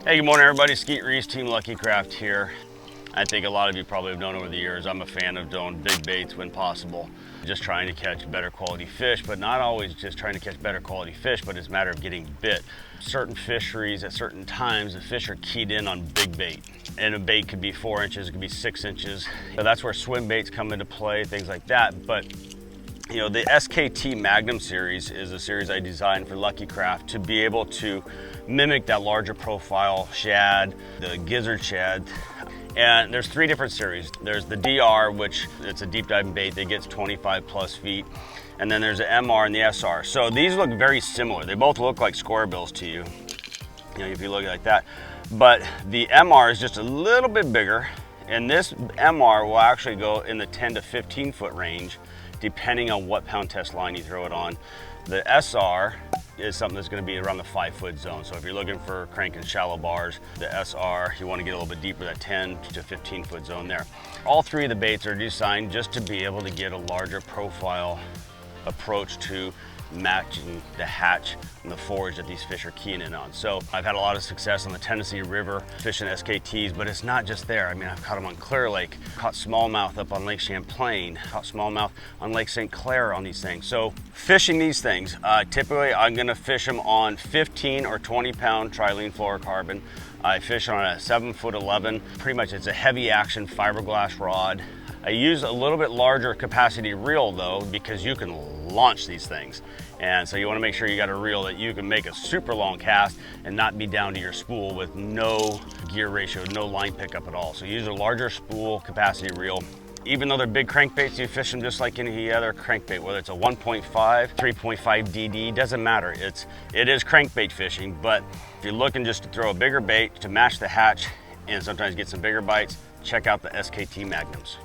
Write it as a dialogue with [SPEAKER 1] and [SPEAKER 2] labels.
[SPEAKER 1] Hey, good morning everybody. Skeet REESE, Team Lucky Craft here. I think a lot of you probably have known over the years, I'm a fan of doing big baits when possible. Just trying to catch better quality fish, but not always just trying to catch better quality fish, but it's a matter of getting bit. Certain fisheries at certain times, the fish are keyed in on big bait. And a bait could be 4 inches, it could be 6 inches. So that's where swim baits come into play, things like that. But you know, the SKT Magnum series is a series I designed for Lucky Craft to be able to mimic that larger profile SHAD, the GIZZARD SHAD. And there's 3 different series. There's the DR, which it's a deep diving bait that gets 25 plus feet. And then there's the MR and the SR. So these look very similar. They both look like square bills to you, if you look like that. But the MR is just a little bit bigger. And this MR will actually go in the 10 to 15 foot range, depending on what pound test line you throw it on. The SR is something that's going to be around the 5 foot zone. So if you're looking for cranking shallow bars, the SR, you want to get a little bit deeper, that 10 to 15 foot zone there. All 3 of the baits are designed just to be able to get a larger profile approach to matching the hatch and the forage that these fish are keying in on. So I've had a lot of success on the Tennessee River fishing SKTs, but it's not just there. I mean, I've caught them on Clear Lake, caught smallmouth up on Lake Champlain, caught smallmouth on Lake St. Clair on these things. So fishing these things, typically I'm gonna fish them on 15 or 20 pound TRILENE fluorocarbon. I fish on a 7'11". Pretty much it's a heavy action fiberglass rod. I use a little bit larger capacity reel though, because you can launch these things. And so you want to make sure you got a reel that you can make a super long cast and not be down to your spool with no gear ratio, no line pickup at all. So use a larger spool capacity reel. Even though they're big crankbaits, you fish them just like any other crankbait, whether it's a 1.5, 3.5 DD, doesn't matter. It is crankbait fishing, but if you're looking just to throw a bigger bait to match the hatch and sometimes get some bigger bites, check out the SKT Magnums.